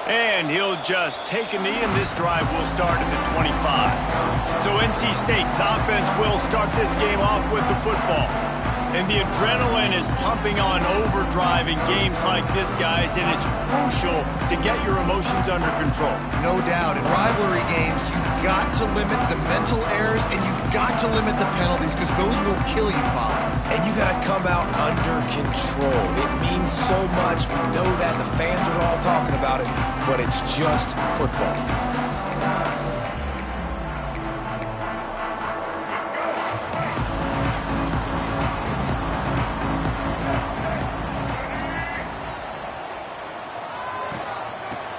And he'll just take a knee, and this drive will start at the 25. So NC State's offense will start this game off with the football. And the adrenaline is pumping on overdrive in games like this, guys, and it's crucial to get your emotions under control. No doubt. In rivalry games, you've got to limit the mental errors, and you've got to limit the penalties, because those will kill you, Pollard. And you got to come out under control. It means so much. We know that. The fans are all talking about it, but it's just football.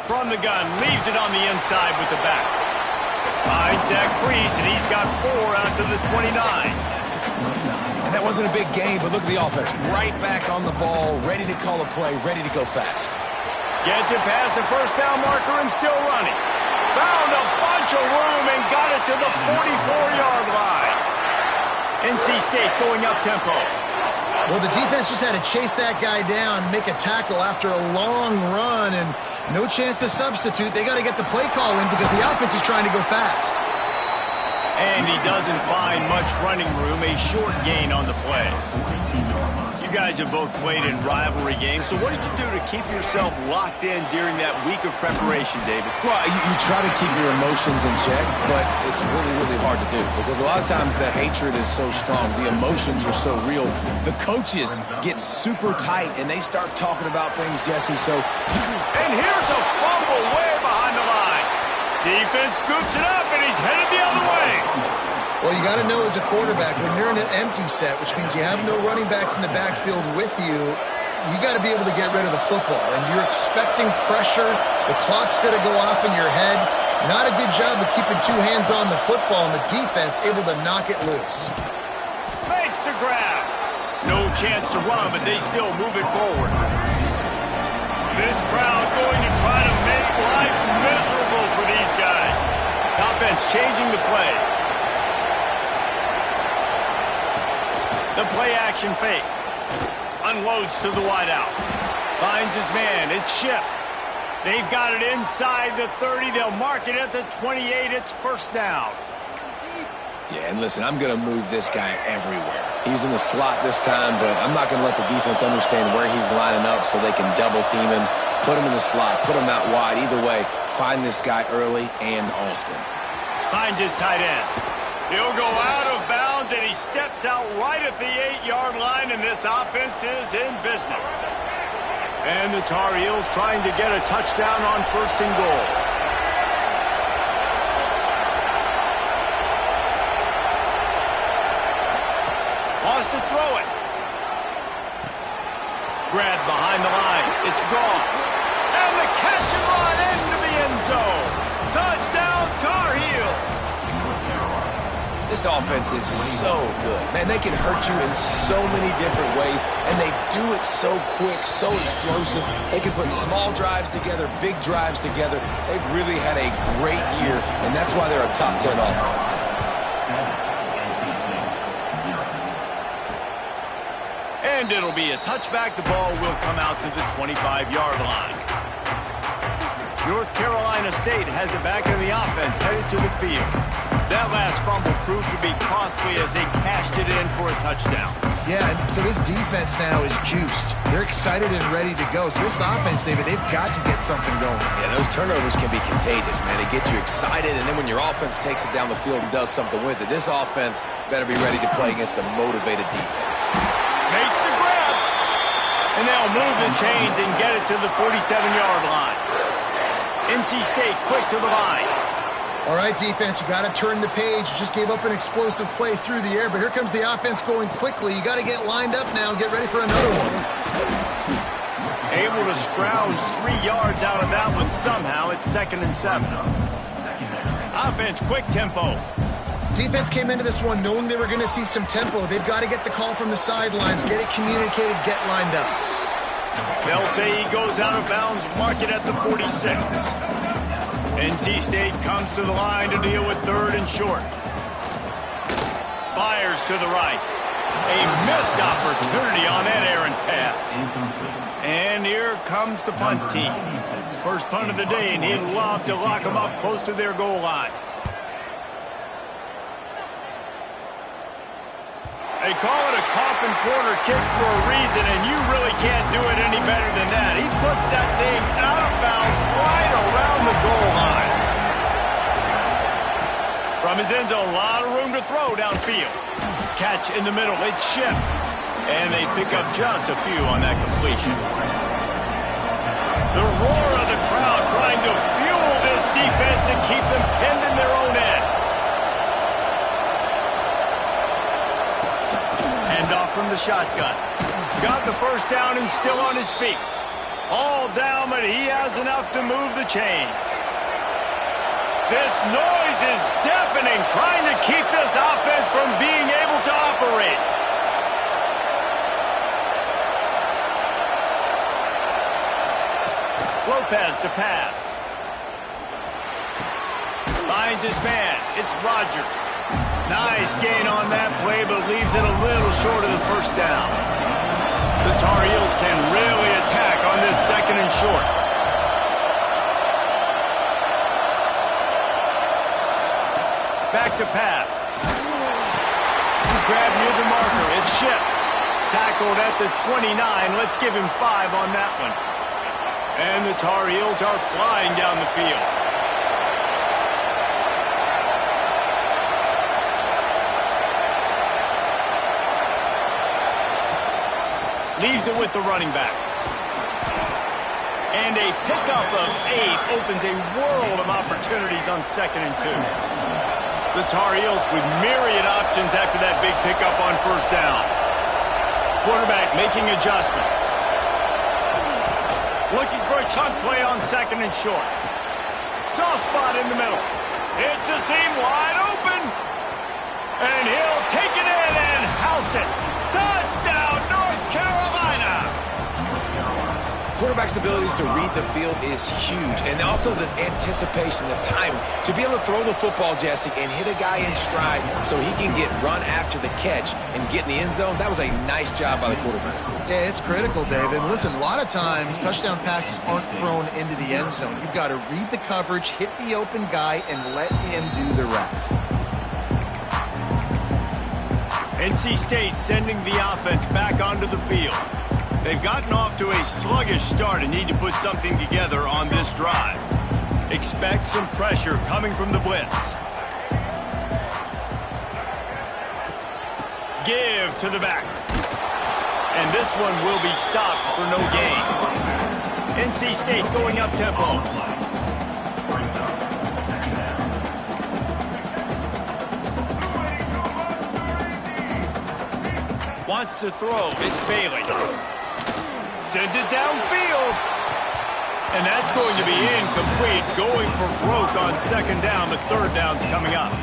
From the gun, leaves it on the inside with the back. Finds Zach Priest, and he's got 4 out to the 29. And that wasn't a big game, but look at the offense. Right back on the ball, ready to call a play, ready to go fast. Gets it past the first down marker and still running. Found a bunch of room and got it to the 44-yard line. NC State going up tempo. Well, the defense just had to chase that guy down, make a tackle after a long run, and no chance to substitute. They got to get the play call in because the offense is trying to go fast. And he doesn't find much running room, a short gain on the play. You guys have both played in rivalry games, so what did you do to keep yourself locked in during that week of preparation, David? Well, you try to keep your emotions in check, but it's really, really hard to do because a lot of times the hatred is so strong. The emotions are so real. The coaches get super tight, and they start talking about things, Jesse, so... And here's a fumble way behind the line. Defense scoops it up, and he's headed the other way. Well, you got to know as a quarterback, when you're in an empty set, which means you have no running backs in the backfield with you, you got to be able to get rid of the football. And you're expecting pressure. The clock's going to go off in your head. Not a good job of keeping 2 hands on the football, and the defense able to knock it loose. Makes the grab. No chance to run, but they still move it forward. This crowd going to try to make life miserable for these guys. Offense changing the play. The play-action fake. Unloads to the wideout. Finds his man. It's Ship. They've got it inside the 30. They'll mark it at the 28. It's first down. Yeah, and listen, I'm going to move this guy everywhere. He's in the slot this time, but I'm not going to let the defense understand where he's lining up so they can double-team him, put him in the slot, put him out wide. Either way, find this guy early and often. Finds his tight end. He'll go out of bounds, and he steps out right at the 8-yard line, and this offense is in business. And the Tar Heels trying to get a touchdown on first and goal. Wants to throw it. Grabbed behind the line. It's Goss. And the catch and run into the end zone. Touchdown, Tar Heels. This offense is so good. Man, they can hurt you in so many different ways, and they do it so quick, so explosive. They can put small drives together, big drives together. They've really had a great year, and that's why they're a top 10 offense. And it'll be a touchback. The ball will come out to the 25-yard line. North Carolina State has it back in the offense, headed to the field. That last fumble proved to be costly as they cashed it in for a touchdown. Yeah, and so this defense now is juiced. They're excited and ready to go. So this offense, David, they've got to get something going. Yeah, those turnovers can be contagious, man. It gets you excited, and then when your offense takes it down the field and does something with it, this offense better be ready to play against a motivated defense. Makes the grab. And they'll move the chains and get it to the 47-yard line. NC State quick to the line. All right, defense, you got to turn the page. You just gave up an explosive play through the air, but here comes the offense going quickly. You got to get lined up now and get ready for another one. Able to scrounge 3 yards out of that one somehow. It's 2nd and 7. Offense, quick tempo. Defense came into this one knowing they were going to see some tempo. They've got to get the call from the sidelines, get it communicated, get lined up. They'll say he goes out of bounds, mark it at the 46. NC State comes to the line to deal with 3rd and short. Fires to the right. A missed opportunity on that errant pass. And here comes the punt team. First punt of the day, and he'd love to lock them up close to their goal line. They call it a coffin corner kick for a reason, and you really can't do it any better than that. He puts that thing out of bounds right around the goal line. From his end zone, a lot of room to throw downfield. Catch in the middle, it's Shipp. And they pick up just a few on that completion. The roar of the crowd trying to fuel this defense to keep them pinned in their own end. Handoff from the shotgun. Got the first down and still on his feet. All down, but he has enough to move the chains. This noise is deafening, trying to keep this offense from being able to operate. Lopez to pass. Finds his man. It's Rodgers. Nice gain on that play, but leaves it a little short of the first down. The Tar Heels can really attack on this second and short. Back to pass. Grabbed near the marker. It's Shipp. Tackled at the 29. Let's give him 5 on that one. And the Tar Heels are flying down the field. Leaves it with the running back. And a pickup of 8 opens a world of opportunities on 2nd and 2. The Tar Heels with myriad options after that big pickup on first down. Quarterback making adjustments. Looking for a chunk play on 2nd and short. Soft spot in the middle. It's a seam wide open. And he'll take it in and house it. Touchdown, North Carolina! Quarterback's abilities to read the field is huge, and also the anticipation, the timing. To be able to throw the football, Jesse, and hit a guy in stride so he can get run after the catch and get in the end zone, that was a nice job by the quarterback. Yeah, it's critical, David. Listen, a lot of times touchdown passes aren't thrown into the end zone. You've got to read the coverage, hit the open guy, and let him do the rest. NC State sending the offense back onto the field. They've gotten off to a sluggish start and need to put something together on this drive. Expect some pressure coming from the blitz. Give to the back. And this one will be stopped for no gain. NC State going up tempo. Wants to throw. It's Bailey. Sends it downfield. And that's going to be incomplete. Going for broke on 2nd down, but 3rd down's coming up.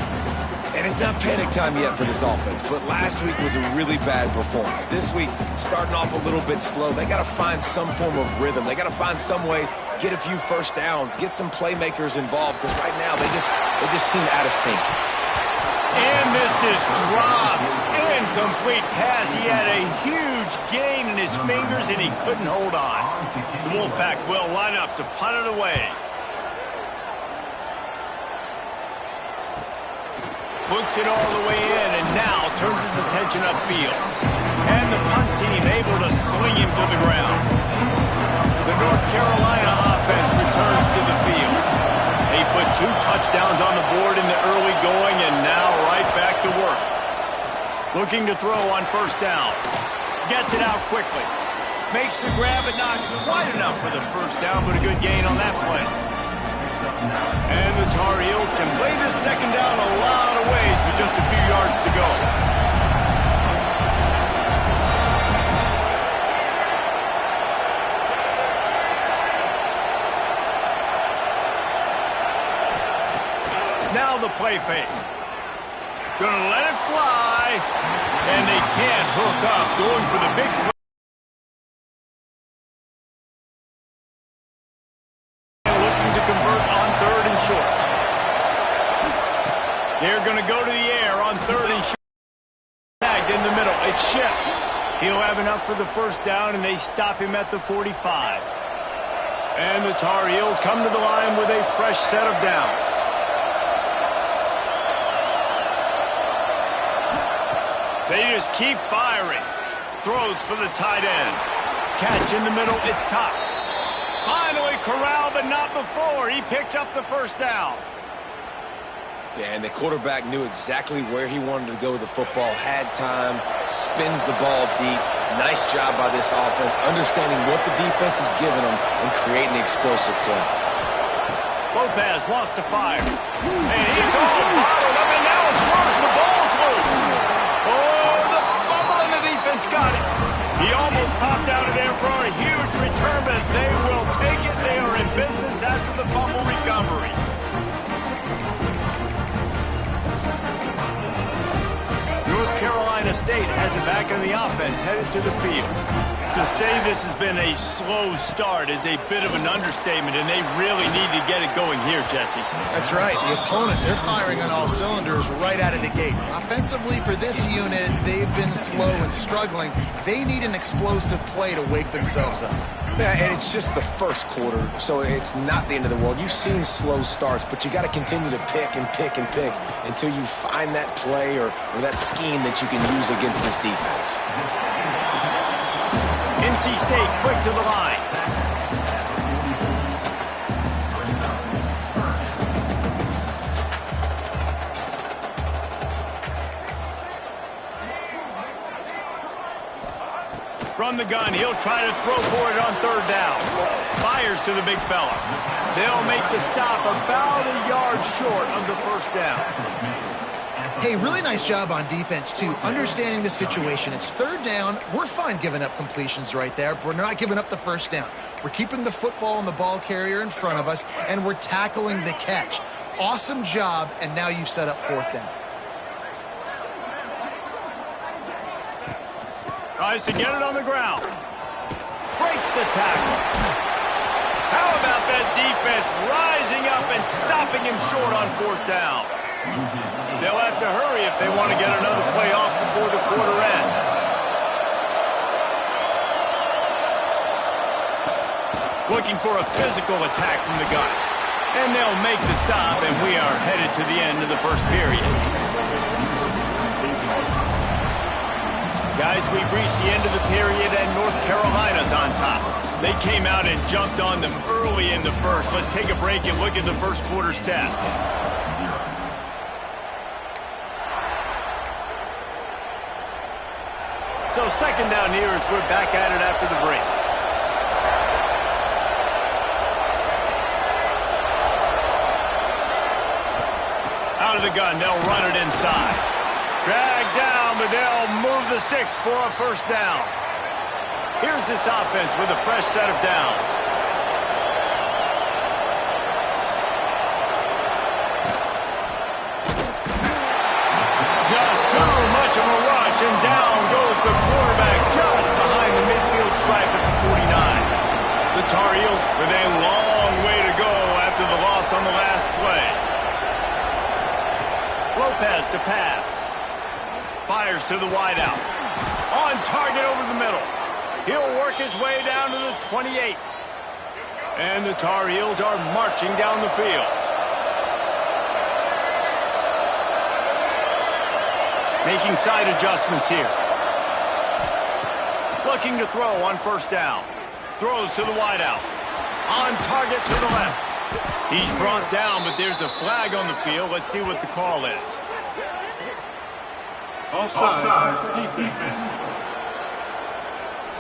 And it's not panic time yet for this offense, but last week was a really bad performance. This week, starting off a little bit slow. They got to find some form of rhythm. They got to find some way, get a few first downs, get some playmakers involved, because right now they just seem out of sync. And this is dropped. Incomplete pass. He had a huge gain in his fingers, and he couldn't hold on. The Wolfpack will line up to punt it away. Books it all the way in, and now turns his attention upfield. And the punt team able to sling him to the ground. The North Carolina offense returns to the field. They put 2 touchdowns on the board in the early going, and now right back to work. Looking to throw on first down. Gets it out quickly. Makes the grab, but not quite enough for the first down, but a good gain on that play. And the Tar Heels can play this 2nd down a lot of ways with just a few yards to go. Now the play fake. Gonna let it fly. And they can't hook up. Going for the big play. Looking to convert on 3rd and short. They're gonna go to the air on 3rd and short. Tagged in the middle. It's Shipp. He'll have enough for the first down, and they stop him at the 45. And the Tar Heels come to the line with a fresh set of downs. They just keep firing. Throws for the tight end. Catch in the middle, it's Cox. Finally corralled, but not before. He picks up the first down. Yeah, and the quarterback knew exactly where he wanted to go with the football, had time, spins the ball deep. Nice job by this offense, understanding what the defense is giving them and creating the explosive play. Lopez wants to fire. And he's all bottled up, and now it's worse. The ball's loose. Oh, the fumble, and the defense got it. He almost popped out of there for a huge return, but they will take it. They are in business after the fumble recovery. North Carolina State has it back in the offense, headed to the field. To say this has been a slow start is a bit of an understatement, and they really need to get it going here, Jesse. That's right. The opponent, they're firing on all cylinders right out of the gate. Offensively, for this unit, they've been slow and struggling. They need an explosive play to wake themselves up. Yeah, and it's just the first quarter, so it's not the end of the world. You've seen slow starts, but you got to continue to pick and pick and pick until you find that play or that scheme that you can use against this defense. NC State quick to the line. From the gun, he'll try to throw for it on third down. Fires to the big fella. They'll make the stop about a yard short of the first down. Hey, really nice job on defense, too, understanding the situation. It's third down. We're fine giving up completions right there, but we're not giving up the first down. We're keeping the football and the ball carrier in front of us, and we're tackling the catch. Awesome job, and now you've set up fourth down. Tries to get it on the ground. Breaks the tackle. How about that defense rising up and stopping him short on fourth down? They'll have to hurry if they want to get another play off before the quarter ends. Looking for a physical attack from the gun. And they'll make the stop, and we are headed to the end of the first period. Guys, we've reached the end of the period, and North Carolina's on top. They came out and jumped on them early in the first. Let's take a break and look at the first quarter stats. So second down here as we're back at it after the break. Out of the gun, they'll run it inside. Dragged down, but they'll move the sticks for a first down. Here's this offense with a fresh set of downs. Just too much of a rush, and down goes the quarterback just behind the midfield stripe at the 49. The Tar Heels with a long way to go after the loss on the last play. Lopez to pass. Fires to the wideout. On target over the middle. He'll work his way down to the 28. And the Tar Heels are marching down the field. Making side adjustments here. Looking to throw on first down. Throws to the wideout. On target to the left. He's brought down, but there's a flag on the field. Let's see what the call is. Offside. Defense.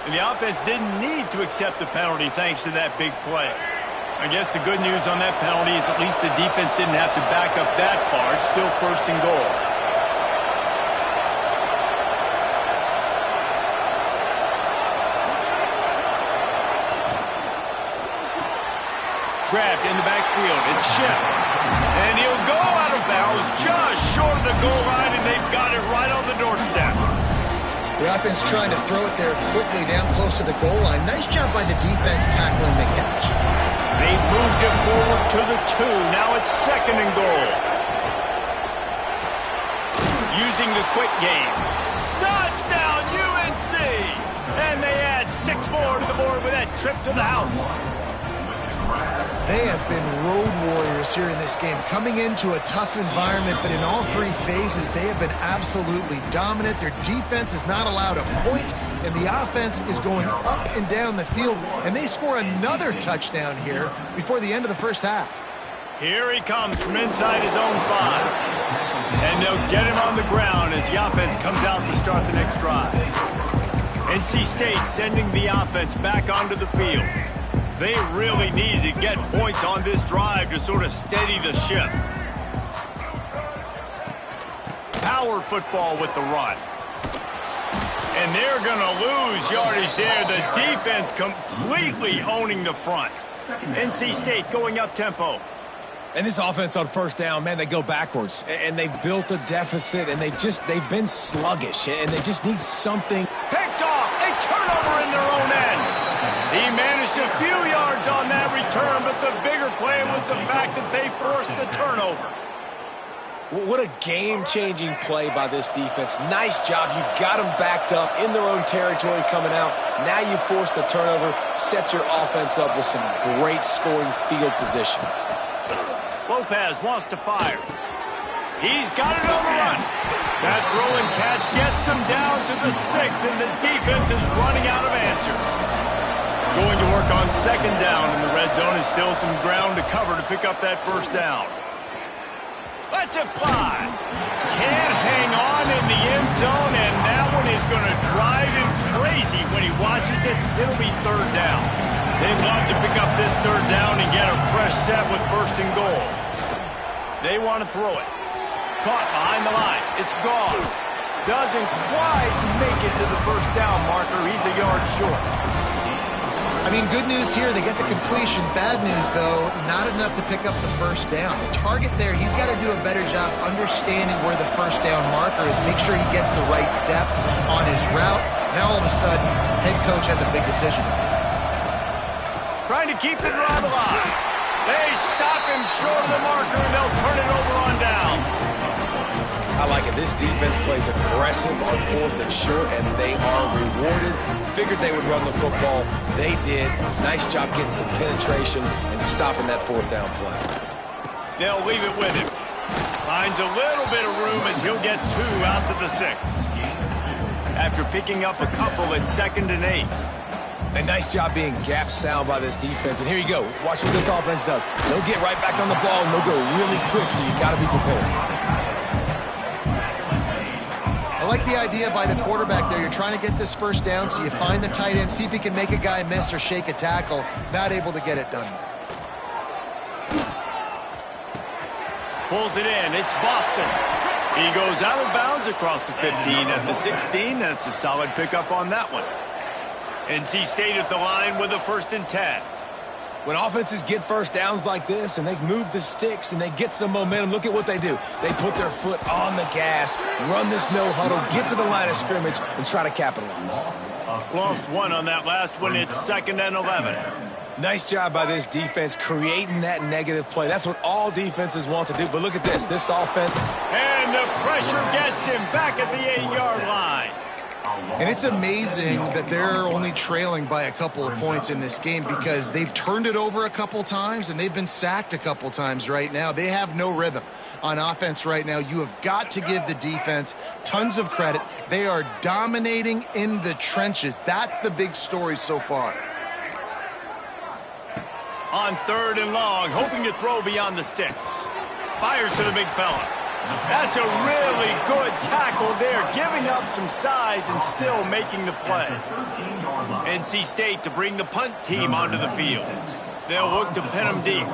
And the offense didn't need to accept the penalty thanks to that big play. I guess the good news on that penalty is at least the defense didn't have to back up that far. It's still first and goal. Grabbed in the backfield. It's Shipp. And he'll go out of bounds just short of the goal line, and they've got it right on the doorstep. The offense trying to throw it there quickly down close to the goal line. Nice job by the defense tackling the catch. They moved it forward to the 2. Now it's second and goal. Using the quick game. Touchdown, UNC! And they add 6 more to the board with that trip to the house. They have been road warriors here in this game, coming into a tough environment, but in all 3 phases, they have been absolutely dominant. Their defense is not allowed a point, and the offense is going up and down the field, and they score another touchdown here before the end of the first half. Here he comes from inside his own 5. And they'll get him on the ground as the offense comes out to start the next drive. NC State sending the offense back onto the field. They really needed to get points on this drive to sort of steady the ship. Power football with the run. And they're going to lose yardage there. The defense completely owning the front. NC State going up tempo. And this offense on first down, man, they go backwards. And they've built a deficit, and they've been sluggish. And they just need something. Picked off. A turnover in their own end. He managed a few yards on that return, but the bigger play was the fact that they forced the turnover. What a game-changing play by this defense. Nice job. You got them backed up in their own territory coming out. Now you force the turnover, set your offense up with some great scoring field position. Lopez wants to fire. He's got it on the run. That throw and catch gets them down to the 6, and the defense is running out of answers. Going to work on second down in the red zone, and still some ground to cover to pick up that first down. Lets it fly. Can't hang on in the end zone, and that one is going to drive him crazy when he watches it. It'll be third down. They'd love to pick up this third down and get a fresh set with first and goal. They want to throw it. Caught behind the line. It's Gauze. Doesn't quite make it to the first down marker. He's a yard short. I mean, good news here, they get the completion. Bad news, though, not enough to pick up the first down. The target there, he's got to do a better job understanding where the first down marker is, make sure he gets the right depth on his route. Now, all of a sudden, head coach has a big decision. Trying to keep the drive alive. They stop him short of the marker, and they'll turn it over on down. I like it. This defense plays aggressive on 4th and short, and they are rewarded. Figured they would run the football. They did. Nice job getting some penetration and stopping that 4th down play. They'll leave it with him. Finds a little bit of room as he'll get 2 out to the 6. After picking up a couple at 2nd and 8. A nice job being gap sound by this defense. And here you go. Watch what this offense does. They'll get right back on the ball, and they'll go really quick, so you got to be prepared. I like the idea by the quarterback there. You're trying to get this first down, so you find the tight end, see if he can make a guy miss or shake a tackle. Not able to get it done. Pulls it in. It's Boston. He goes out of bounds across the 15 at the 16. That's a solid pickup on that one. NC State at the line with a 1st and 10. When offenses get first downs like this and they move the sticks and they get some momentum, look at what they do. They put their foot on the gas, run this no huddle, get to the line of scrimmage, and try to capitalize. Lost 1 on that last one. It's 2nd and 11. Nice job by this defense creating that negative play. That's what all defenses want to do. But look at this. This offense. And the pressure gets him back at the 8-yard line. And it's amazing that they're only trailing by a couple of points in this game because they've turned it over a couple times and they've been sacked a couple times right now. They have no rhythm on offense right now. You have got to give the defense tons of credit. They are dominating in the trenches. That's the big story so far. On 3rd and long, hoping to throw beyond the sticks. Fires to the big fella. That's a really good tackle there, giving up some size and still making the play. NC State to bring the punt team onto the field. They'll look to pin them deep.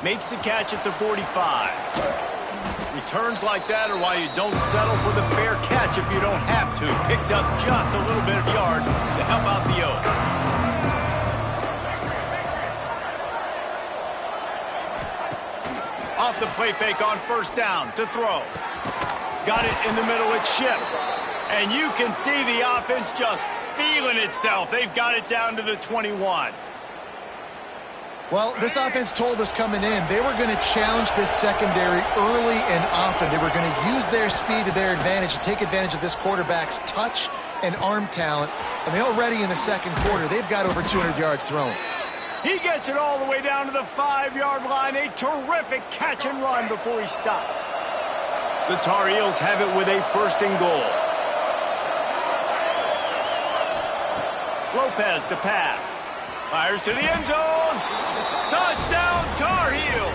Makes the catch at the 45. Returns like that are why you don't settle for the fair catch if you don't have to. Picks up just a little bit of yards to help out the Oak. Off the play fake on 1st down to throw. Got it in the middle, it's Ship. And you can see the offense just feeling itself. They've got it down to the 21. Well, this offense told us coming in they were going to challenge this secondary early and often. They were going to use their speed to their advantage and take advantage of this quarterback's touch and arm talent. And they already in the second quarter, they've got over 200 yards thrown. He gets it all the way down to the 5-yard line. A terrific catch and run before he stopped. The Tar Heels have it with a 1st and goal. Lopez to pass. Fires to the end zone. Touchdown, Tar Heels.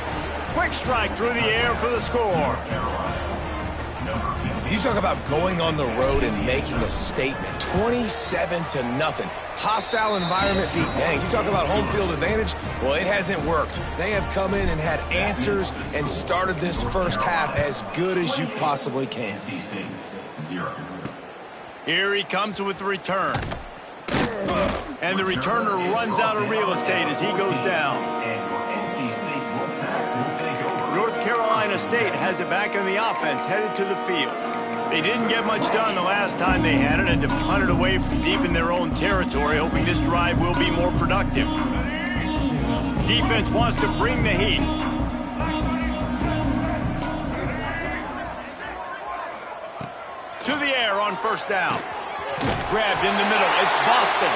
Quick strike through the air for the score. You talk about going on the road and making a statement. 27-0. Hostile environment beat dang. You talk about home field advantage. Well, it hasn't worked. They have come in and had answers and started this first half as good as you possibly can. Here he comes with the return. And the returner runs out of real estate as he goes down. North Carolina State has it back in the offense, headed to the field. They didn't get much done the last time they had it, and to punt it away from deep in their own territory, hoping this drive will be more productive. Defense wants to bring the heat. To the air on 1st down. Grabbed in the middle. It's Boston.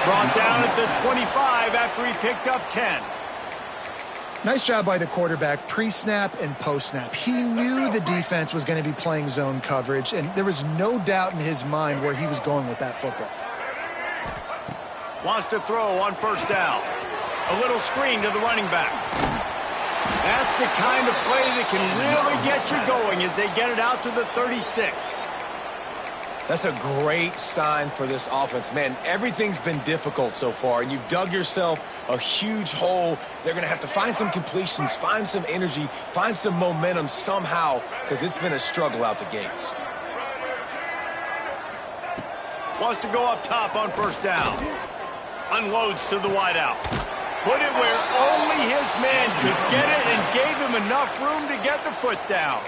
Brought down at the 25 after he picked up 10. Nice job by the quarterback, pre-snap and post-snap. He knew the defense was going to be playing zone coverage, and there was no doubt in his mind where he was going with that football. Wants to throw on 1st down. A little screen to the running back. That's the kind of play that can really get you going as they get it out to the 36. That's a great sign for this offense. Man, everything's been difficult so far, and you've dug yourself a huge hole. They're going to have to find some completions, find some energy, find some momentum somehow, because it's been a struggle out the gates. Wants to go up top on 1st down. Unloads to the wideout. Put it where only his man could get it and gave him enough room to get the foot down.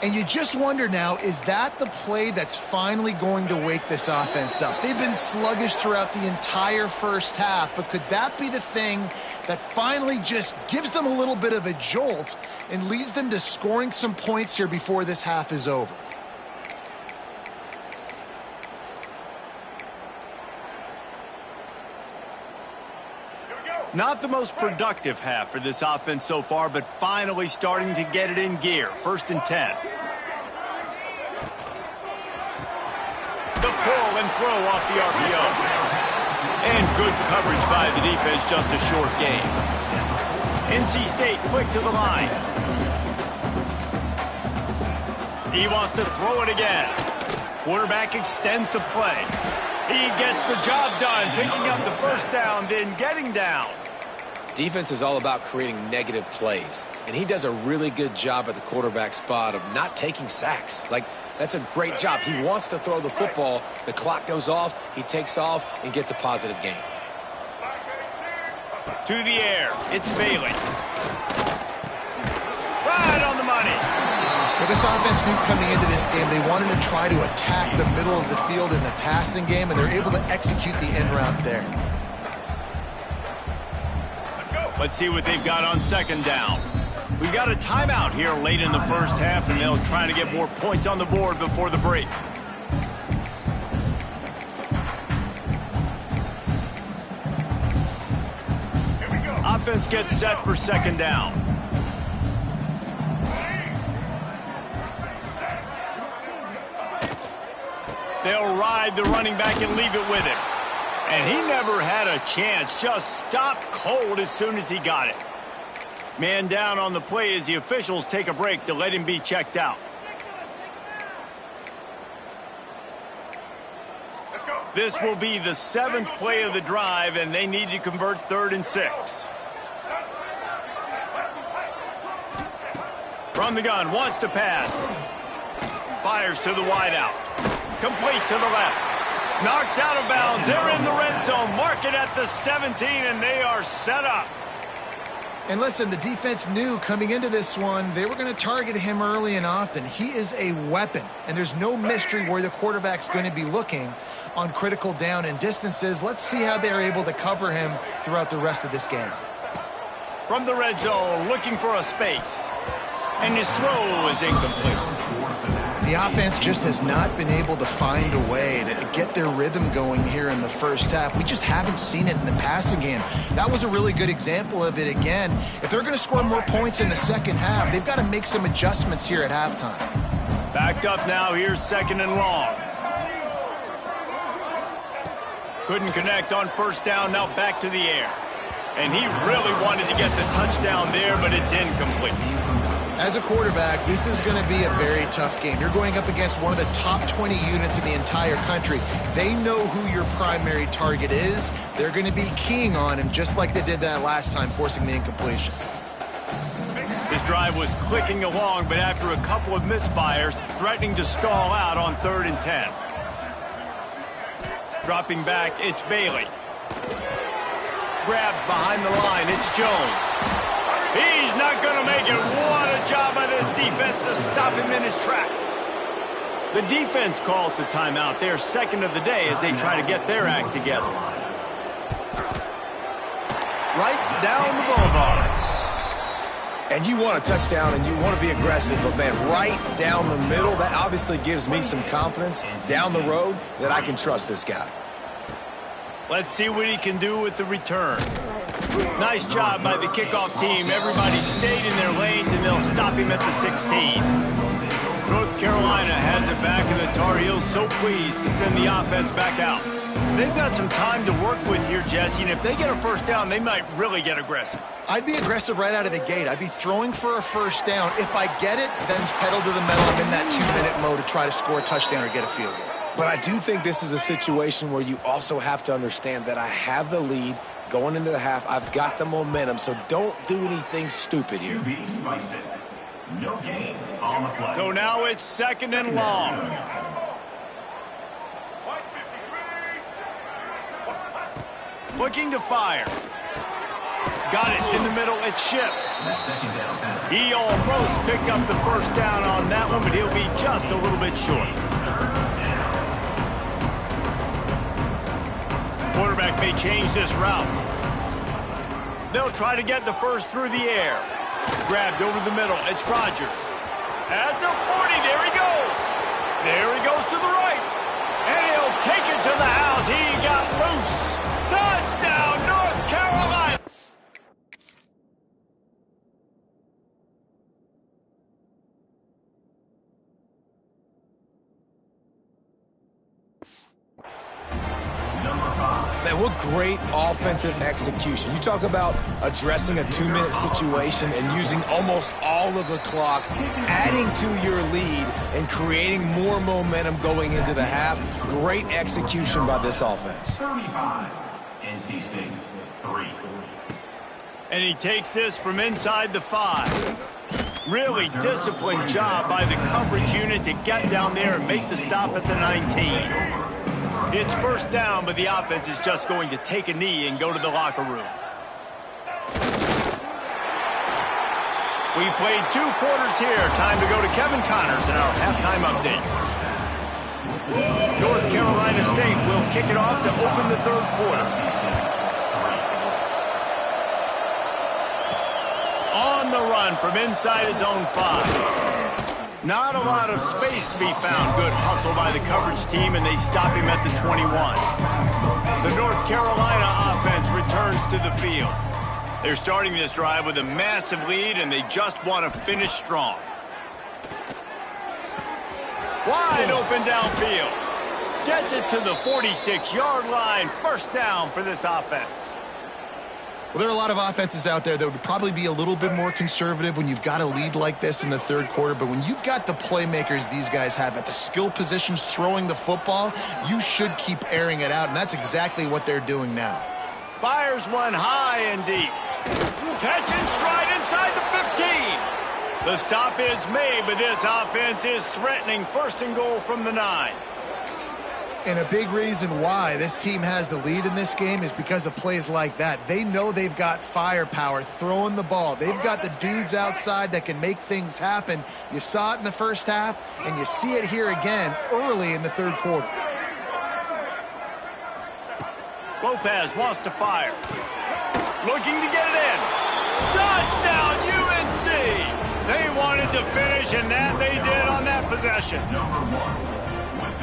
And you just wonder now, is that the play that's finally going to wake this offense up? They've been sluggish throughout the entire first half, but could that be the thing that finally just gives them a little bit of a jolt and leads them to scoring some points here before this half is over? Not the most productive half for this offense so far, but finally starting to get it in gear. 1st and 10. The pull and throw off the RPO. And good coverage by the defense, just a short gain. NC State quick to the line. He wants to throw it again. Quarterback extends the play. He gets the job done, picking up the 1st down, then getting down. Defense is all about creating negative plays, and he does a really good job at the quarterback spot of not taking sacks. Like, that's a great job. He wants to throw the football. The clock goes off, he takes off, and gets a positive gain. To the air, it's Bailey. Right on the money. Well, this offense knew coming into this game they wanted to try to attack the middle of the field in the passing game, and they're able to execute the end route there. Let's see what they've got on 2nd down. We've got a timeout here late in the first half, and they'll try to get more points on the board before the break. Offense gets set for 2nd down. They'll ride the running back and leave it with him. And he never had a chance, just stopped cold as soon as he got it. Man down on the play as the officials take a break to let him be checked out. This will be the 7th play of the drive, and they need to convert 3rd and 6. From the gun, wants to pass. Fires to the wideout. Complete to the left. Knocked out of bounds. They're in the red zone. Mark it at the 17, and they are set up. And listen, the defense knew coming into this one they were going to target him early and often. He is a weapon, and there's no mystery where the quarterback's going to be looking on critical down and distances. Let's see how they're able to cover him throughout the rest of this game. From the red zone, looking for a space. And his throw is incomplete. The offense just has not been able to find a way to get their rhythm going here in the first half. We just haven't seen it in the passing game. That was a really good example of it again. If they're going to score more points in the second half, they've got to make some adjustments here at halftime. Backed up now, here's 2nd and long. Couldn't connect on first down, now back to the air. And he really wanted to get the touchdown there, but it's incomplete. As a quarterback, this is going to be a very tough game. You're going up against one of the top 20 units in the entire country. They know who your primary target is. They're going to be keying on him just like they did that last time, forcing the incompletion. This drive was clicking along, but after a couple of misfires, threatening to stall out on 3rd and 10. Dropping back, it's Bailey. Grabbed behind the line, it's Jones. He's not going to make it. What a job by this defense to stop him in his tracks. The defense calls the timeout. They're 2nd of the day as they try to get their act together. Right down the boulevard. And you want a touchdown and you want to be aggressive, but man, right down the middle, that obviously gives me some confidence down the road that I can trust this guy. Let's see what he can do with the return. Nice job by the kickoff team. Everybody stayed in their lanes, and they'll stop him at the 16. North Carolina has it back, and the Tar Heels so pleased to send the offense back out. They've got some time to work with here, Jesse, and if they get a first down, they might really get aggressive. I'd be aggressive right out of the gate. I'd be throwing for a first down. If I get it, then it's pedal to the metal. I'm in that 2-minute mode to try to score a touchdown or get a field goal. But I do think this is a situation where you also have to understand that I have the lead going into the half. I've got the momentum, so don't do anything stupid here. No gain on the play. So now it's 2nd and long. Looking to fire. Got it in the middle. It's Ship. He almost picked up the first down on that one, but he'll be just a little bit short. Quarterback may change this route. They'll try to get the first through the air. Grabbed over the middle. It's Rodgers. At the 40, there he goes. There he goes to the right. And he'll take it to the house. He got loose. Touchdown, North Carolina. Man, what great offensive execution. You talk about addressing a 2-minute situation and using almost all of the clock, adding to your lead and creating more momentum going into the half. Great execution by this offense. 35, NC State, 3. And he takes this from inside the 5. Really disciplined job by the coverage unit to get down there and make the stop at the 19. It's first down, but the offense is just going to take a knee and go to the locker room. We've played 2 quarters here. Time to go to Kevin Connors in our halftime update. North Carolina State will kick it off to open the 3rd quarter. On the run from inside his own 5. Not a lot of space to be found. Good hustle by the coverage team, and they stop him at the 21. The North Carolina offense returns to the field. They're starting this drive with a massive lead, and they just want to finish strong. Wide open downfield. Gets it to the 46-yard line. First down for this offense. Well, there are a lot of offenses out there that would probably be a little bit more conservative when you've got a lead like this in the 3rd quarter. But when you've got the playmakers these guys have at the skill positions throwing the football, you should keep airing it out. And that's exactly what they're doing now. Fires one high and deep. Catch and stride inside the 15. The stop is made, but this offense is threatening 1st and goal from the 9. And a big reason why this team has the lead in this game is because of plays like that. They know they've got firepower throwing the ball. They've got the dudes outside that can make things happen. You saw it in the first half, and you see it here again early in the 3rd quarter. Lopez wants to fire. Looking to get it in. Touchdown, UNC! They wanted to finish, and that they did on that possession.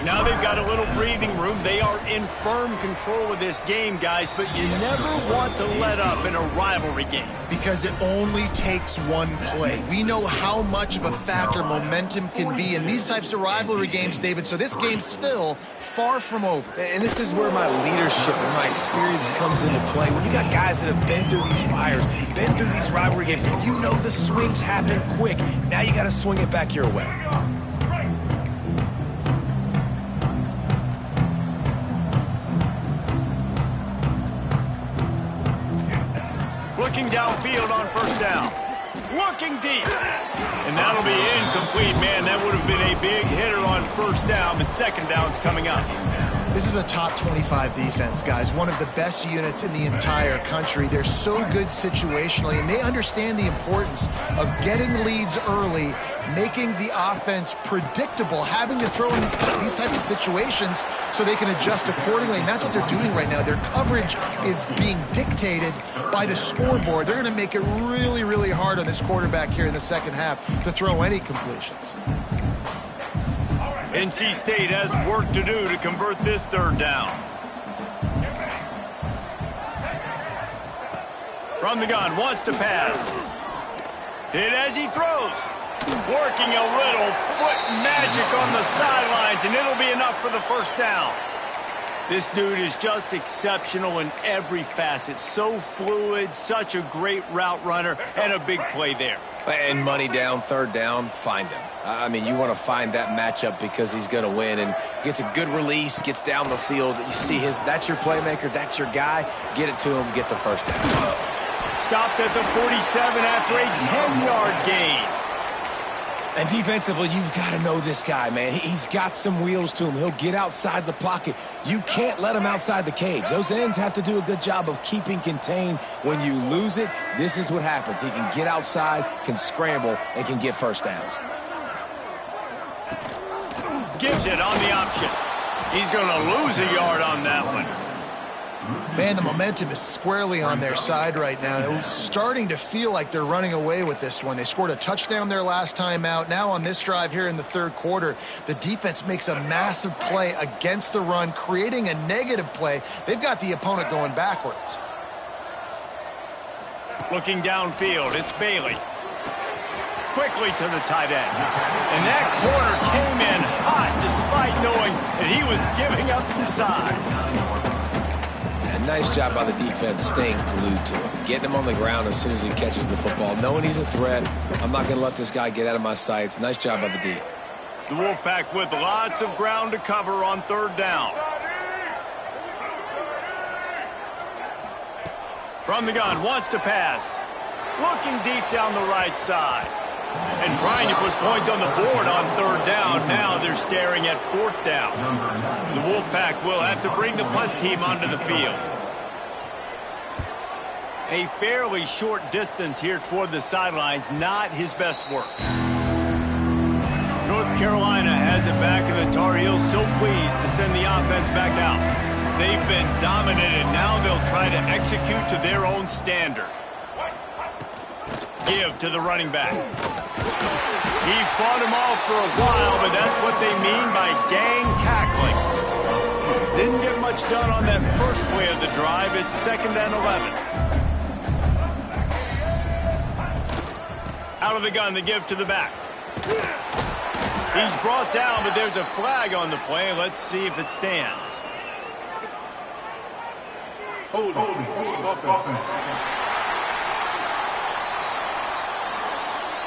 Now they've got a little breathing room. They are in firm control of this game, guys, but you never want to let up in a rivalry game. Because it only takes one play. We know how much of a factor momentum can be in these types of rivalry games, David, so this game's still far from over. And this is where my leadership and my experience comes into play. When you got guys that have been through these fires, been through these rivalry games, you know the swings happen quick. Now you got to swing it back your way. Looking downfield on first down. Looking deep. And that'll be incomplete, man. That would have been a big hitter on first down, but second down's coming up. This is a top 25 defense, guys. One of the best units in the entire country. They're so good situationally, and they understand the importance of getting leads early, making the offense predictable, having to throw in these types of situations so they can adjust accordingly. And that's what they're doing right now. Their coverage is being dictated by the scoreboard. They're going to make it really, really hard on this quarterback here in the second half to throw any completions. NC State has work to do to convert this third down. From the gun, wants to pass. Hit as he throws. Working a little foot magic on the sidelines, and it'll be enough for the first down. This dude is just exceptional in every facet. So fluid, such a great route runner, and a big play there. And money down, third down, find him. I mean, you want to find that matchup because he's going to win, and gets a good release, gets down the field. You see that's your playmaker, that's your guy. Get it to him, get the first down. Stopped at the 47 after a 10-yard gain. And defensively, you've got to know this guy, man. He's got some wheels to him. He'll get outside the pocket. You can't let him outside the cage. Those ends have to do a good job of keeping contained. When you lose it, this is what happens. He can get outside, can scramble, and can get first downs. Gives it on the option. He's going to lose a yard on that one. Man, the momentum is squarely on their side right now. It's starting to feel like they're running away with this one. They scored a touchdown their last time out. Now on this drive here in the third quarter, the defense makes a massive play against the run, creating a negative play. They've got the opponent going backwards. Looking downfield, it's Bailey. Quickly to the tight end. And that corner came in hot despite knowing that he was giving up some size. Nice job by the defense staying glued to him, getting him on the ground as soon as he catches the football, knowing he's a threat. I'm not going to let this guy get out of my sights. Nice job by the D. The Wolfpack with lots of ground to cover on third down. From the gun, wants to pass. Looking deep down the right side. And trying to put points on the board on third down. Now they're staring at fourth down. The Wolfpack will have to bring the punt team onto the field. A fairly short distance here toward the sidelines, not his best work. North Carolina has it back, and the Tar Heels so pleased to send the offense back out. They've been dominated. Now they'll try to execute to their own standard. Give to the running back. He fought him off for a while, but that's what they mean by gang tackling. Didn't get much done on that first play of the drive. It's 2nd and 11. Out of the gun, the give to the back. He's brought down, but there's a flag on the play. Let's see if it stands. Hold.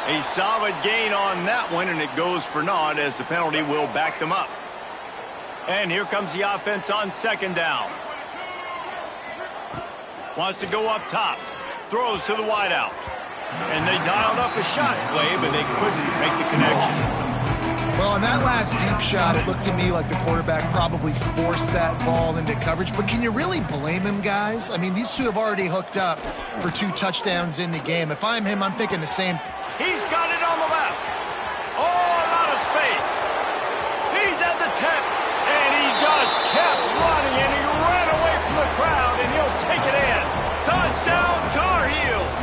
A solid gain on that one, and it goes for naught as the penalty will back them up. And here comes the offense on second down. Wants to go up top. Throws to the wideout. And they dialed up a shot play, but they couldn't make the connection. Well, on that last deep shot, it looked to me like the quarterback probably forced that ball into coverage. But can you really blame him, guys? I mean, these two have already hooked up for 2 touchdowns in the game. If I'm him, I'm thinking the same. He's got it on the left. Oh, a lot of space. He's at the 10. And he just kept running, and he ran away from the crowd, and he'll take it in. Touchdown, Tar Heels.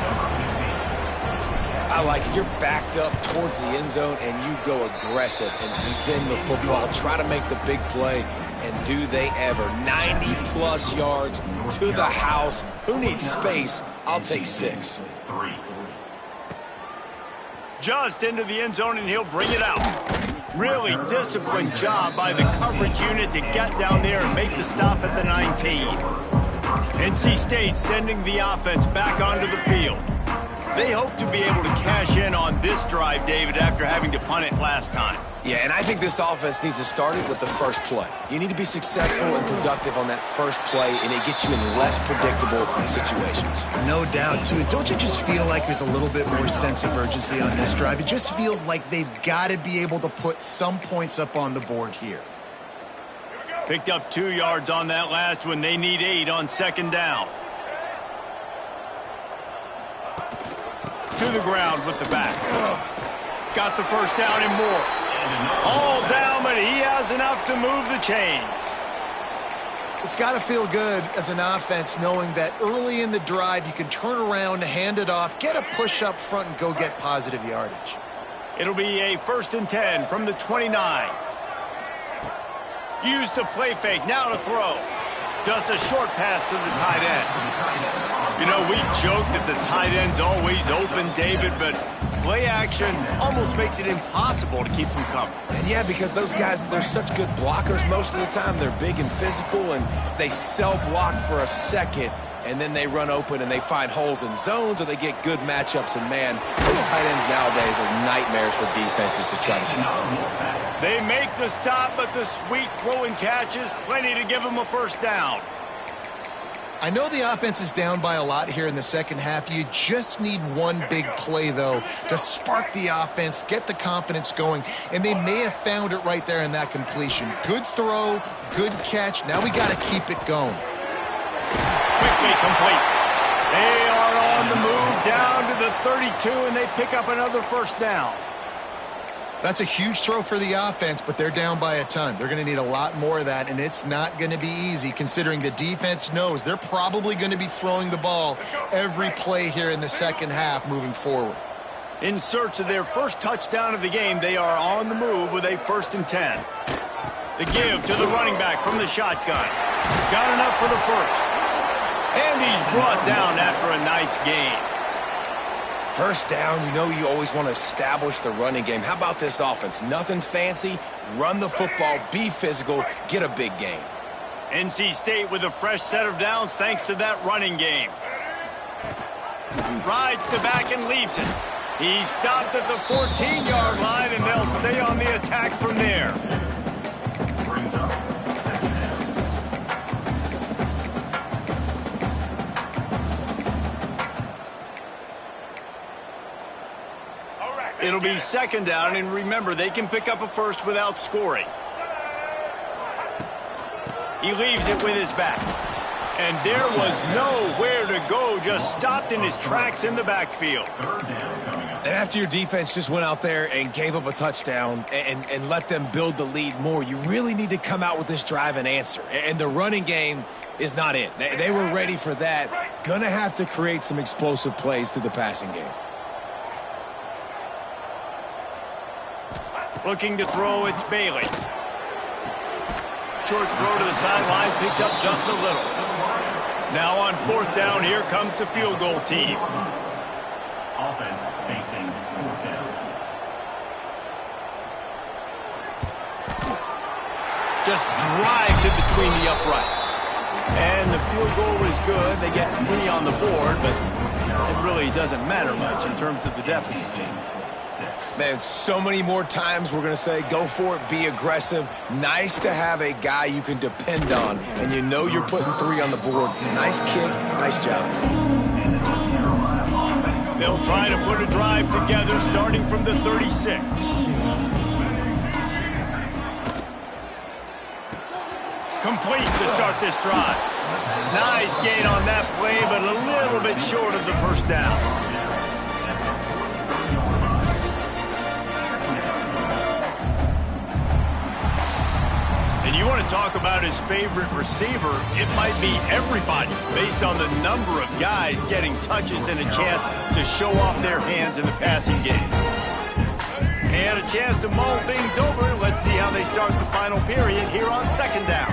towards the end zone and you go aggressive and spin the football, try to make the big play, and do they ever. 90-plus yards to the house. Who needs space? I'll take 6. 3. Just into the end zone, and he'll bring it out. Really disciplined job by the coverage unit to get down there and make the stop at the 19. NC State sending the offense back onto the field. They hope to be able to cash in on this drive, David, after having to punt it last time. Yeah, and I think this offense needs to start it with the first play. You need to be successful and productive on that first play, and it gets you in less predictable situations. No doubt, too. Don't you just feel like there's a little bit more sense of urgency on this drive? It just feels like they've got to be able to put some points up on the board here. Picked up 2 yards on that last one. They need 8 on second down. To the ground with the back. Got the first down and more. All down, but he has enough to move the chains. It's got to feel good as an offense knowing that early in the drive you can turn around, hand it off, get a push up front, and go get positive yardage. It'll be a 1st and 10 from the 29. Use the play fake, now to throw. Just a short pass to the tight end. You know, we joke that the tight end's always open, David, but play action almost makes it impossible to keep them covered. And yeah, because those guys, they're such good blockers most of the time. They're big and physical, and they sell block for a second, and then they run open and they find holes in zones, or they get good matchups. And man, those tight ends nowadays are nightmares for defenses to try to stop. They make the stop, but the sweet throw and catch is plenty to give them a first down. I know the offense is down by a lot here in the second half. You just need one big play, though, to spark the offense, get the confidence going, and they may have found it right there in that completion. Good throw, good catch. Now we got to keep it going. Quickly complete. They are on the move down to the 32, and they pick up another first down. That's a huge throw for the offense, but they're down by a ton. They're going to need a lot more of that, and it's not going to be easy considering the defense knows they're probably going to be throwing the ball every play here in the second half moving forward. In search of their first touchdown of the game, they are on the move with a 1st and 10. The give to the running back from the shotgun. Got enough for the first. And he's brought down after a nice gain. First down, you know you always want to establish the running game. How about this offense? Nothing fancy. Run the football, be physical, get a big gain. NC State with a fresh set of downs thanks to that running game. Rides the back and leaves it. He stopped at the 14-yard line, and they'll stay on the attack from there. Brings up second down. It'll be second down, and remember, they can pick up a first without scoring. He leaves it with his back. And there was nowhere to go, just stopped in his tracks in the backfield. Third down coming up. And after your defense just went out there and gave up a touchdown and let them build the lead more, you really need to come out with this drive and answer. And the running game is not it. They were ready for that. Gonna have to create some explosive plays through the passing game. Looking to throw, it's Bailey. Short throw to the sideline, picks up just a little. Now on 4th down, here comes the field goal team. Offense facing 4th down. Just drives it between the uprights. And the field goal is good. They get 3 on the board, but it really doesn't matter much in terms of the deficit. Man, so many more times we're going to say, go for it, be aggressive. Nice to have a guy you can depend on, and you know you're putting 3 on the board. Nice kick, nice job. They'll try to put a drive together starting from the 36. Complete to start this drive. Nice gain on that play, but a little bit short of the first down. And you want to talk about his favorite receiver, it might be everybody based on the number of guys getting touches and a chance to show off their hands in the passing game. And a chance to mull things over. Let's see how they start the final period here on second down.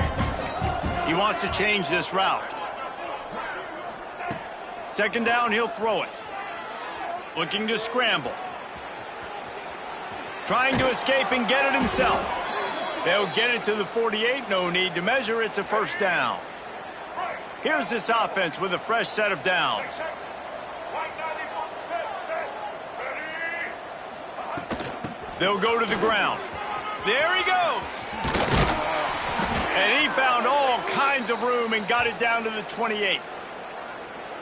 He wants to change this route. Second down, he'll throw it. Looking to scramble. Trying to escape and get it himself. They'll get it to the 48. No need to measure. It's a first down. Here's this offense with a fresh set of downs. They'll go to the ground. There he goes. And he found all kinds of room and got it down to the 28.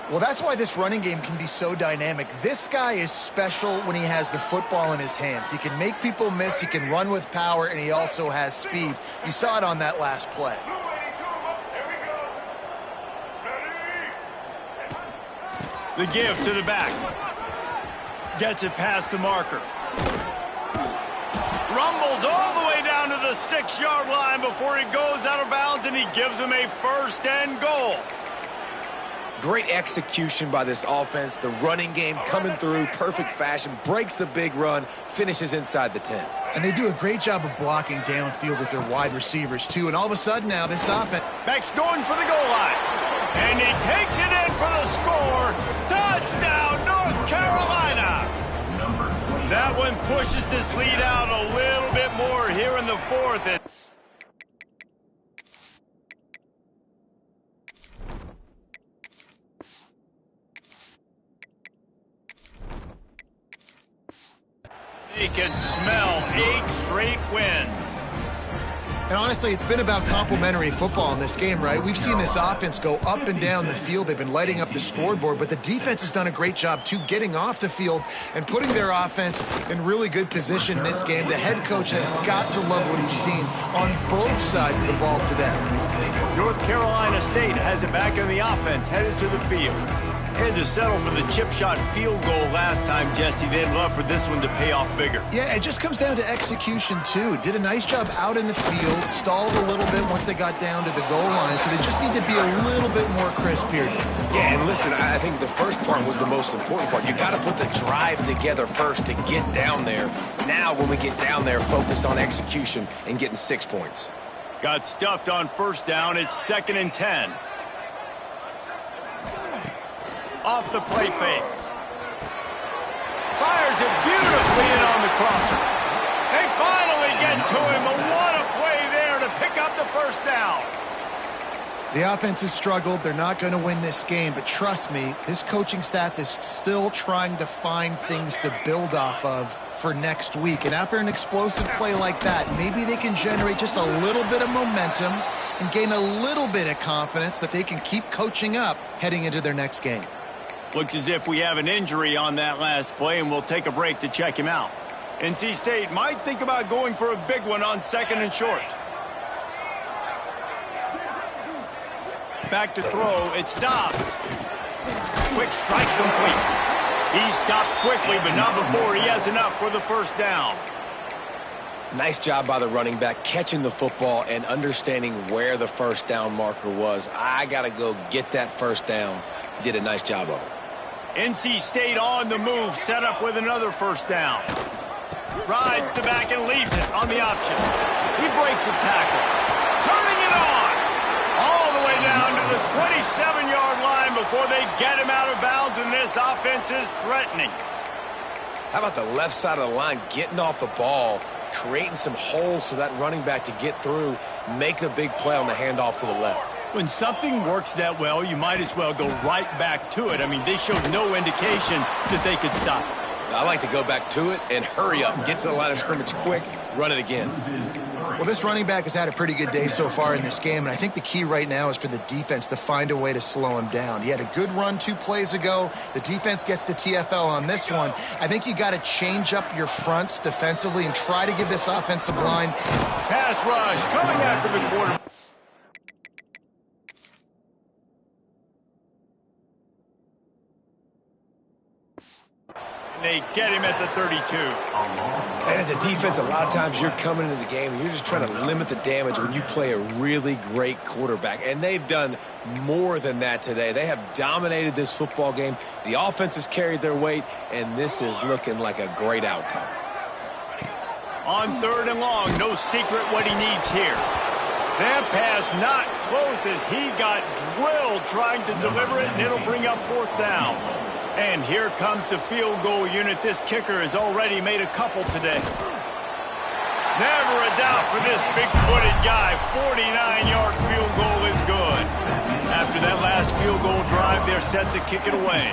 Well, that's why this running game can be so dynamic. This guy is special when he has the football in his hands. He can make people miss, he can run with power, and he also has speed. You saw it on that last play. The give to the back. Gets it past the marker. Rumbles all the way down to the 6-yard line before he goes out of bounds, and he gives him a first and goal. Great execution by this offense. The running game coming through, perfect fashion, breaks the big run, finishes inside the 10. And they do a great job of blocking downfield with their wide receivers, too. And all of a sudden now, this offense... Beck's going for the goal line. And he takes it in for the score. Touchdown, North Carolina. That one pushes this lead out a little bit more here in the fourth. He can smell 8 straight wins. And honestly, it's been about complementary football in this game, right? We've seen this offense go up and down the field. They've been lighting up the scoreboard, but the defense has done a great job, too, getting off the field and putting their offense in really good position in this game. The head coach has got to love what he's seen on both sides of the ball today. North Carolina State has it back in the offense, headed to the field. Had to settle for the chip shot field goal last time, Jesse. They'd love for this one to pay off bigger. Yeah, it just comes down to execution, too. Did a nice job out in the field, stalled a little bit once they got down to the goal line, so they just need to be a little bit more crisp here. Yeah, and listen, I think the first part was the most important part. You got to put the drive together first to get down there. Now, when we get down there, focus on execution and getting 6 points. Got stuffed on first down. It's 2nd and 10. Off the play fake. Fires it beautifully in on the crosser. They finally get to him, but what a play there to pick up the first down. The offense has struggled. They're not going to win this game, but trust me, this coaching staff is still trying to find things to build off of for next week. And after an explosive play like that, maybe they can generate just a little bit of momentum and gain a little bit of confidence that they can keep coaching up heading into their next game. Looks as if we have an injury on that last play, and we'll take a break to check him out. NC State might think about going for a big one on 2nd and short. Back to throw. It's Dobbs. Quick strike complete. He stopped quickly, but not before he has enough for the first down. Nice job by the running back, catching the football and understanding where the first down marker was. I got to go get that first down. He did a nice job of it. NC State on the move, set up with another first down. Rides the back and leaves it on the option. He breaks a tackle. Turning it on. All the way down to the 27-yard line before they get him out of bounds, and this offense is threatening. How about the left side of the line getting off the ball, creating some holes for that running back to get through, make a big play on the handoff to the left. When something works that well, you might as well go right back to it. I mean, they showed no indication that they could stop it. I like to go back to it and hurry up, get to the line of scrimmage quick, run it again. Well, this running back has had a pretty good day so far in this game, and I think the key right now is for the defense to find a way to slow him down. He had a good run 2 plays ago. The defense gets the TFL on this one. I think you got to change up your fronts defensively and try to give this offensive line. Pass rush coming after the quarterback. They get him at the 32. And as a defense, a lot of times you're coming into the game and you're just trying to limit the damage when you play a really great quarterback. And they've done more than that today. They have dominated this football game. The offense has carried their weight, and this is looking like a great outcome. On 3rd and long, no secret what he needs here. That pass not close as he got drilled trying to deliver it, and it'll bring up 4th down. And here comes the field goal unit. This kicker has already made a couple today. Never a doubt for this big-footed guy. 49-yard field goal is good. After that last field goal drive, they're set to kick it away.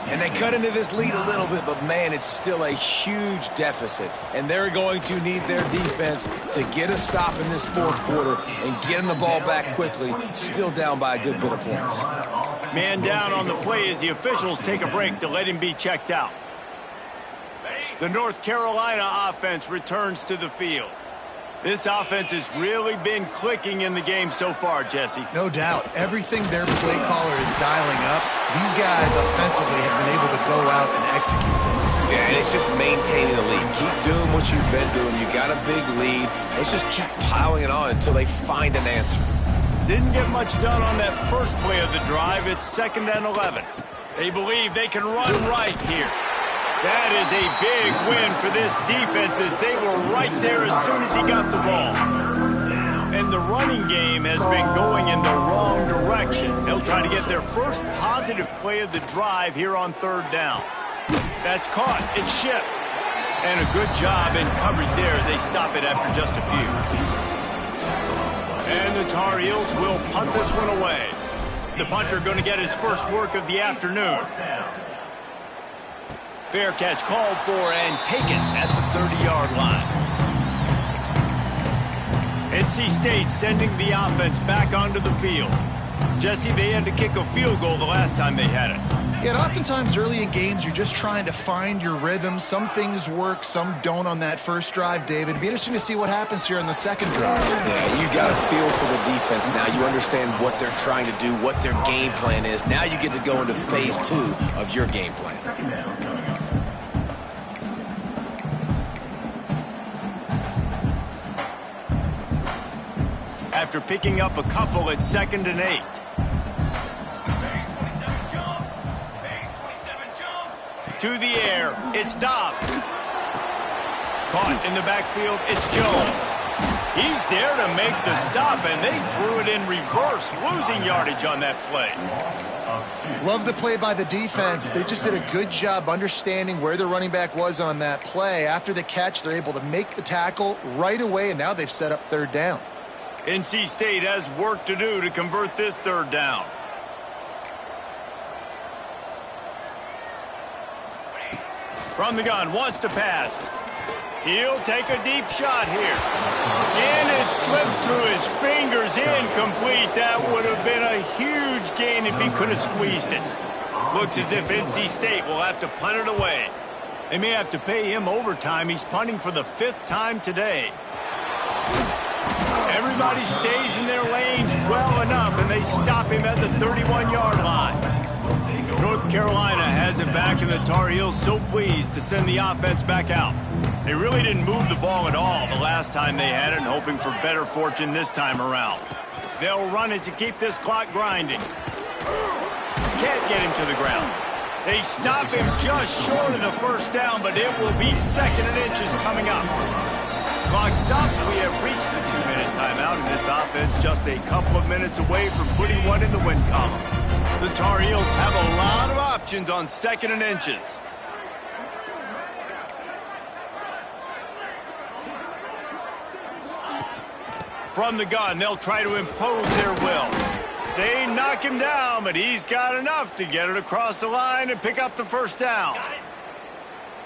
And they cut into this lead a little bit, but, man, it's still a huge deficit. And they're going to need their defense to get a stop in this 4th quarter and get them the ball back quickly, still down by a good bit of points. Man down on the play as the officials take a break to let him be checked out. The North Carolina offense returns to the field. This offense has really been clicking in the game so far, Jesse. No doubt. Everything their play caller is dialing up, these guys offensively have been able to go out and execute. Yeah, and it's just maintaining the lead. Keep doing what you've been doing. You got a big lead. Let's just keep piling it on until they find an answer. Didn't get much done on that first play of the drive. It's 2nd and 11. They believe they can run right here. That is a big win for this defense as they were right there as soon as he got the ball. And the running game has been going in the wrong direction. They'll try to get their first positive play of the drive here on 3rd down. That's caught. It's shipped. And a good job in coverage there as they stop it after just a few. And the Tar Heels will punt this one away. The punter going to get his first work of the afternoon. Fair catch called for and taken at the 30-yard line. NC State sending the offense back onto the field. Jesse, they had to kick a field goal the last time they had it. Yeah, and oftentimes early in games, you're just trying to find your rhythm. Some things work, some don't on that first drive, David. It'd be interesting to see what happens here on the 2nd drive. Yeah, you got a feel for the defense now. You understand what they're trying to do, what their game plan is. Now you get to go into phase 2 of your game plan. After picking up a couple at 2nd and 8. To the air, it's Dobbs. Caught in the backfield, it's Jones. He's there to make the stop, and they threw it in reverse, losing yardage on that play. Love the play by the defense. They just did a good job understanding where the running back was on that play. After the catch, they're able to make the tackle right away, and now they've set up 3rd down. NC State has work to do to convert this 3rd down. From the gun, wants to pass. He'll take a deep shot here. And it slips through his fingers, incomplete. That would have been a huge gain if he could have squeezed it. Looks as if NC State will have to punt it away. They may have to pay him overtime. He's punting for the 5th time today. Everybody stays in their lanes well enough, and they stop him at the 31-yard line. North Carolina has it back, and the Tar Heels so pleased to send the offense back out. They really didn't move the ball at all the last time they had it, and hoping for better fortune this time around. They'll run it to keep this clock grinding. Can't get him to the ground. They stop him just short of the 1st down, but it will be 2nd and inches coming up. Clock stopped. We have reached the 2-minute timeout, and this offense just a couple of minutes away from putting one in the win column. The Tar Heels have a lot of options on 2nd and inches. From the gun, they'll try to impose their will. They knock him down, but he's got enough to get it across the line and pick up the 1st down.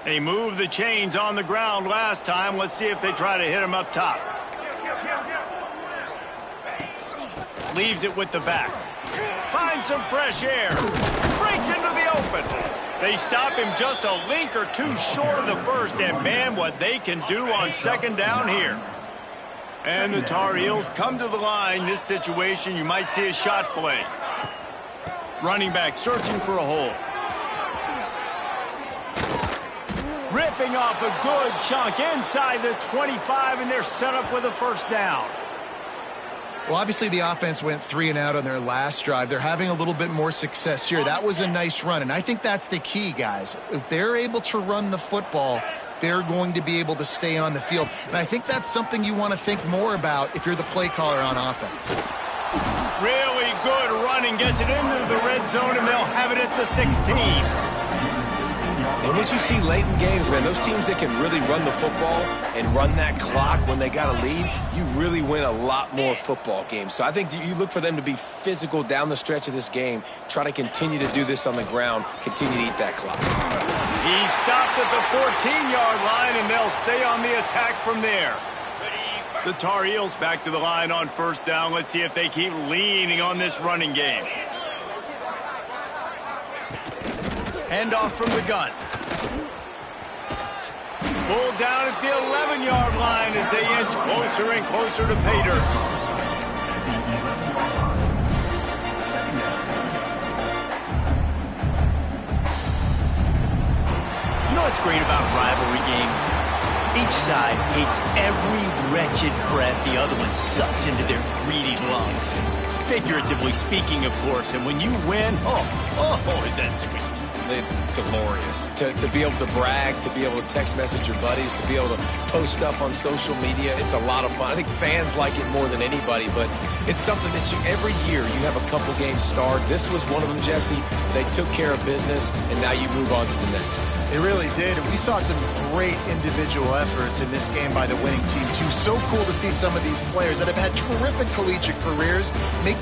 They moved the chains on the ground last time. Let's see if they try to hit him up top. Leaves it with the back. Finds some fresh air. Breaks into the open. They stop him just a link or two short of the 1st, and man, what they can do on 2nd down here. And the Tar Heels come to the line. This situation, you might see a shot play. Running back searching for a hole. Ripping off a good chunk inside the 25, and they're set up with a 1st down. Well, obviously the offense went 3 and out on their last drive. They're having a little bit more success here. That was a nice run, and I think that's the key, guys. If they're able to run the football, they're going to be able to stay on the field. And I think that's something you want to think more about if you're the play caller on offense. Really good running, gets it into the red zone, and they'll have it at the 16. And what you see late in games, man, those teams that can really run the football and run that clock when they got a lead, you really win a lot more football games. So I think you look for them to be physical down the stretch of this game, try to continue to do this on the ground, continue to eat that clock. He stopped at the 14-yard line, and they'll stay on the attack from there. The Tar Heels back to the line on first down. Let's see if they keep leaning on this running game. Handoff from the gun. Pulled down at the 11-yard line as they inch closer and closer to pay dirt. You know what's great about rivalry games? Each side hates every wretched breath the other one sucks into their greedy lungs. Figuratively speaking, of course. And when you win, oh, is that sweet. It's glorious to be able to brag, to be able to text message your buddies, to be able to post stuff on social media. It's a lot of fun. I think fans like it more than anybody, but it's something that every year you have a couple games starred. This was one of them, Jesse. They took care of business, and now you move on to the next. They really did, and we saw some great individual efforts in this game by the winning team, too. So cool to see some of these players that have had terrific collegiate careers make